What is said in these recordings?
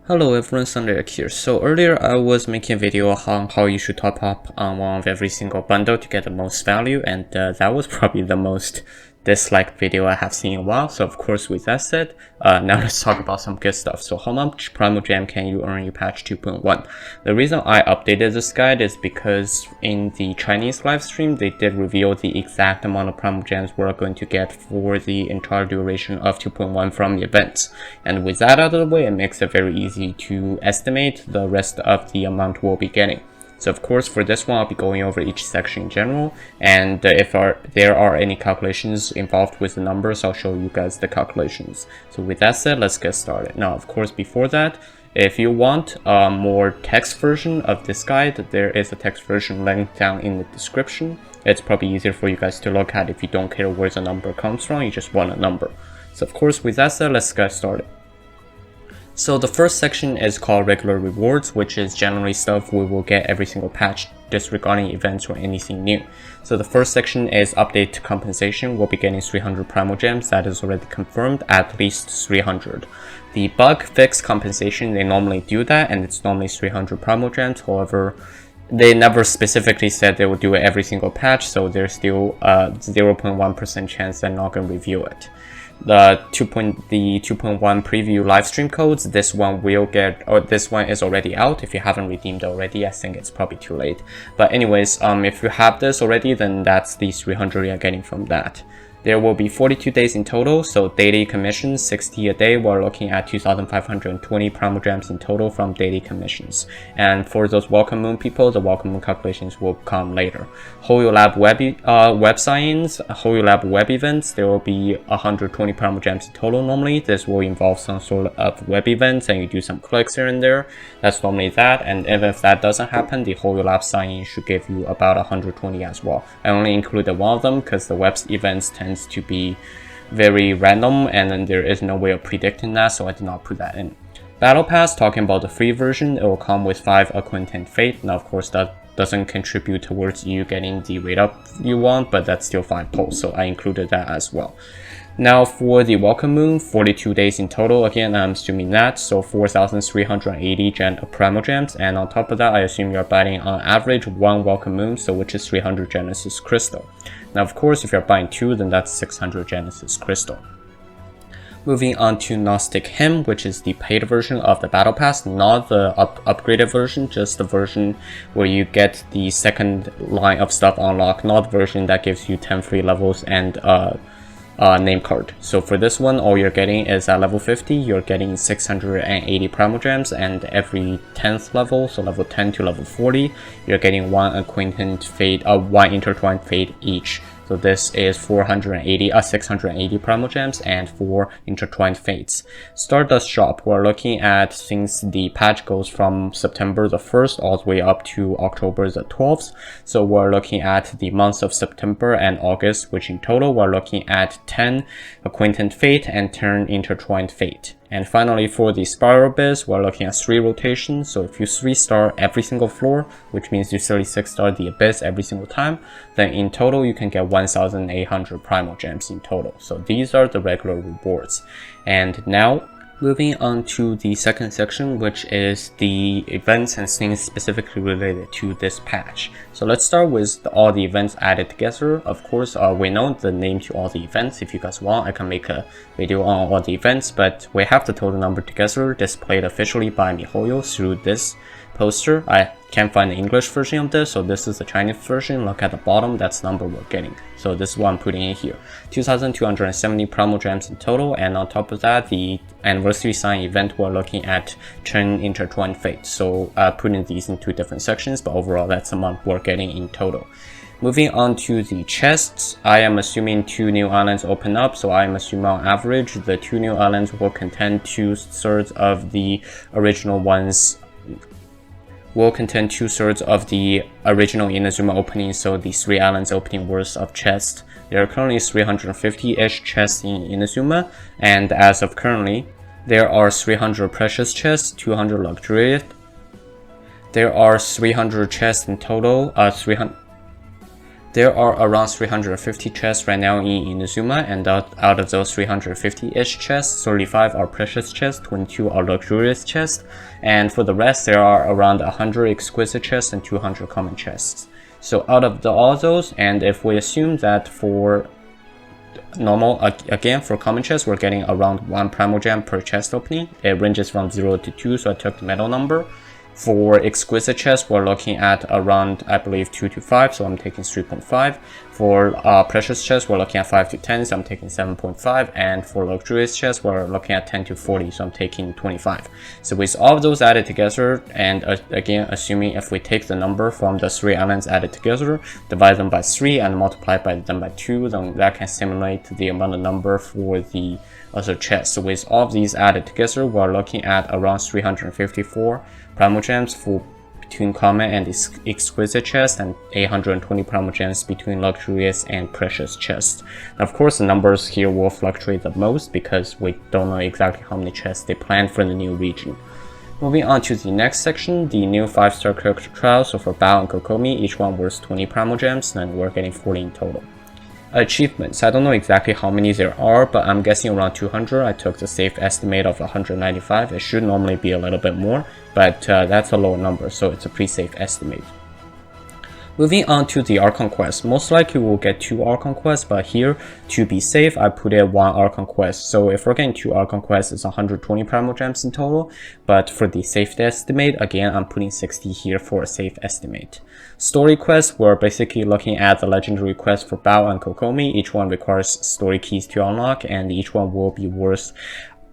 Hello everyone, Sunday here. So earlier I was making a video on how you should top up on one of every single bundle to get the most value, and that was probably the most disliked video I have seen in a while. So of course, with that said, now let's talk about some good stuff. So how much Primogems can you earn in patch 2.1? The reason I updated this guide is because in the Chinese live stream, they did reveal the exact amount of Primogems we're going to get for the entire duration of 2.1 from the events. And with that out of the way, it makes it very easy to estimate the rest of the amount we'll be getting. So of course, for this one, I'll be going over each section in general, and if there are any calculations involved with the numbers, I'll show you guys the calculations. So with that said, let's get started. Now, of course, before that, if you want a more text version of this guide, there is a text version linked down in the description. It's probably easier for you guys to look at if you don't care where the number comes from, you just want a number. So of course, with that said, let's get started. So the first section is called regular rewards, which is generally stuff we will get every single patch, disregarding events or anything new. So the first section is update compensation. We'll be getting 300 Primogems. That is already confirmed, at least 300. The bug fix compensation, they normally do that, and it's normally 300 Primogems. However, they never specifically said they would do it every single patch, so there's still a 0.1% chance they're not going to review it. The 2.1 preview live stream codes, this one will get, or this one is already out. If you haven't redeemed already, I think it's probably too late. But anyways, if you have this already, then that's the 300 you're getting from that. There will be 42 days in total, so daily commissions, 60 a day. We're looking at 2,520 Primogems in total from daily commissions. And for those Welcome Moon people, the Welcome Moon calculations will come later. HoYo Lab web sign-ins, HoYo Lab web events, there will be 120 Primogems in total normally. This will involve some sort of web events and you do some clicks here and there. That's normally that, and even if that doesn't happen, the HoYo Lab sign-in should give you about 120 as well. I only included one of them because the web events tend to be very random, and then there is no way of predicting that, so I did not put that in. Battle Pass, talking about the free version, it will come with 5 Acquainted Fate. Now of course that doesn't contribute towards you getting the rate up you want, but that's still 5 pulls, so I included that as well. Now for the Welcome Moon, 42 days in total, again I'm assuming that, so 4,380 Primogems, and on top of that I assume you're buying on average 1 Welcome Moon, so which is 300 Genesis Crystal. Now of course if you're buying 2, then that's 600 Genesis Crystal. Moving on to Gnostic Hymn, which is the paid version of the Battle Pass, not the upgraded version, just the version where you get the second line of stuff unlocked, not the version that gives you 10 free levels and name card. So for this one, all you're getting is at level 50, you're getting 680 Primogems, and every 10th level, so level 10 to level 40, you're getting 1 Acquainted Fate, 1 Intertwined Fate each. So this is 680 Primogems and 4 Intertwined Fates. Stardust Shop, we're looking at, since the patch goes from September the 1st all the way up to October the 12th, so we're looking at the months of September and August, which in total we're looking at 10 Acquainted Fate and 10 Intertwined Fate. And finally, for the Spiral Abyss, we're looking at 3 rotations. So if you 3-star every single floor, which means you 36-star the Abyss every single time, then in total you can get 1,800 Primogems in total. So these are the regular rewards. And now, moving on to the second section, which is the events and things specifically related to this patch. So let's start with all the events added together. Of course, we know the name to all the events. If you guys want, I can make a video on all the events, but we have the total number together displayed officially by miHoYo through this poster. I can't find the English version of this, so this is the Chinese version. Look at the bottom, that's the number we're getting. So this is what I'm putting in here. 2,270 Primogems in total, and on top of that, the anniversary sign event, we're looking at 10 Intertwined Fate. So putting these in 2 different sections, but overall that's the amount we're getting in total. Moving on to the chests, I am assuming 2 new islands open up, so I am assuming on average the 2 new islands will contain 2/3 of the original ones, will contain 2/3 of the original Inazuma opening, so the 3 islands opening worth of chests. There are currently 350-ish chests in Inazuma, and as of currently, there are 300 precious chests, 200 luxurious. There are 300 chests in total, There are around 350 chests right now in Inazuma, and out of those 350-ish chests, 35 are precious chests, 22 are luxurious chests, and for the rest there are around 100 exquisite chests and 200 common chests. So out of all those, and if we assume that for normal, again for common chests we're getting around 1 primal gem per chest opening, it ranges from 0 to 2, so I took the middle number. For exquisite chests, we're looking at around, I believe, 2 to 5, so I'm taking 3.5. For precious chests, we're looking at 5 to 10, so I'm taking 7.5. And for luxurious chests, we're looking at 10 to 40, so I'm taking 25. So with all of those added together, and again, assuming if we take the number from the 3 islands added together, divide them by 3, and multiply them by 2, then that can simulate the amount of number for the other chests. So with all of these added together, we're looking at around 354 primal gems for between common and exquisite chests, and 820 primal gems between luxurious and precious chests. Now, of course, the numbers here will fluctuate the most because we don't know exactly how many chests they planned for the new region. Moving on to the next section, the new 5-star character trial. So for Bao and Kokomi, each one worth 20 primal gems, and we're getting 40 in total. Achievements, I don't know exactly how many there are, but I'm guessing around 200. I took the safe estimate of 195. It should normally be a little bit more, but that's a lower number, so it's a pretty safe estimate. Moving on to the Archon quest, most likely we'll get 2 Archon quests, but here, to be safe, I put in 1 Archon quest. So if we're getting 2 Archon quests, it's 120 primal gems in total, but for the safe estimate, again, I'm putting 60 here for a safe estimate. Story quests, we're basically looking at the legendary quest for Bao and Kokomi. Each one requires story keys to unlock, and each one will be worth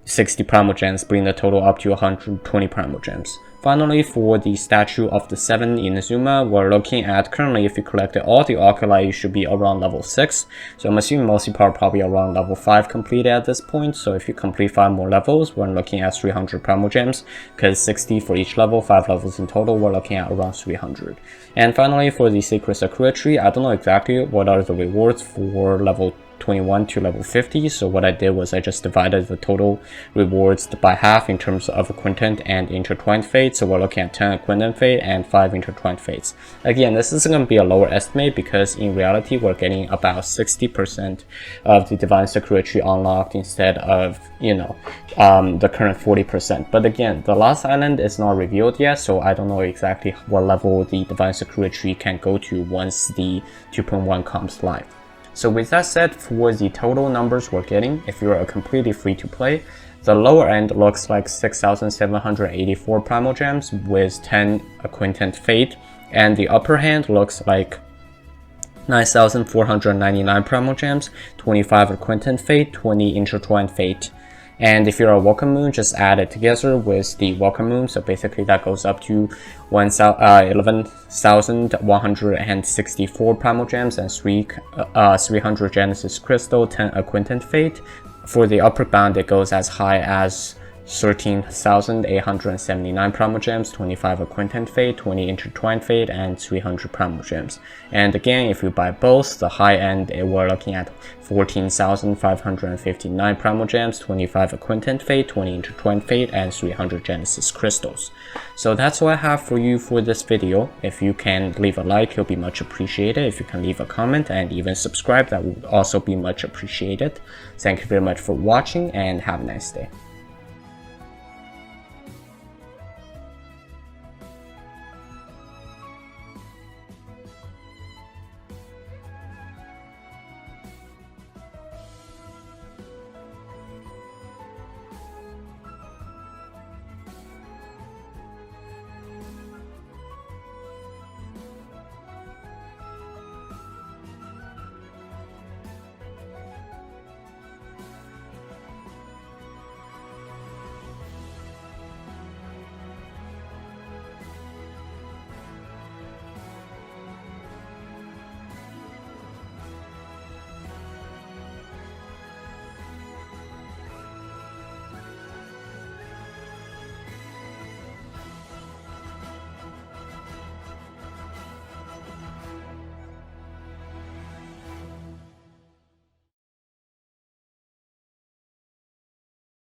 60 primal gems, bringing the total up to 120 primal gems. Finally, for the Statue of the Seven in Inazuma, we're looking at currently if you collected all the oculi, you should be around level 6. So I'm assuming most people are probably around level 5 completed at this point. So if you complete 5 more levels, we're looking at 300 primal gems, because 60 for each level, 5 levels in total, we're looking at around 300. And finally, for the Sacred Sakura Tree, I don't know exactly what are the rewards for level 21 to level 50, so what I did was I just divided the total rewards by half in terms of Acquaintant and Intertwined Fate. So we're looking at 10 Acquaintant Fate and 5 Intertwined Fates. Again, this is going to be a lower estimate because in reality we're getting about 60% of the Divine Sakura Tree unlocked instead of, the current 40%. But again, the last island is not revealed yet, so I don't know exactly what level the Divine Sakura Tree can go to once the 2.1 comes live. So with that said, for the total numbers we're getting, if you're a completely free to play, the lower end looks like 6,784 primal gems with 10 Acquaintant Fate, and the upper hand looks like 9,499 primal gems, 25 Acquaintant Fate, 20 Intertwined Fate. And if you're a Welcome Moon, just add it together with the Welcome Moon. So basically that goes up to 11,164 primal gems and 300 Genesis Crystal, 10 Acquaintant Fate. For the upper bound, it goes as high as 13,879 primal gems, 25 Acquaintant Fate, 20 Intertwined Fate, and 300 primal gems. And again, if you buy both, the high end, we're looking at 14,559 primal gems, 25 Acquaintant Fate, 20 Intertwined Fate, and 300 Genesis Crystals. So that's all I have for you for this video. If you can leave a like, it'll be much appreciated. If you can leave a comment and even subscribe, that would also be much appreciated. Thank you very much for watching and have a nice day.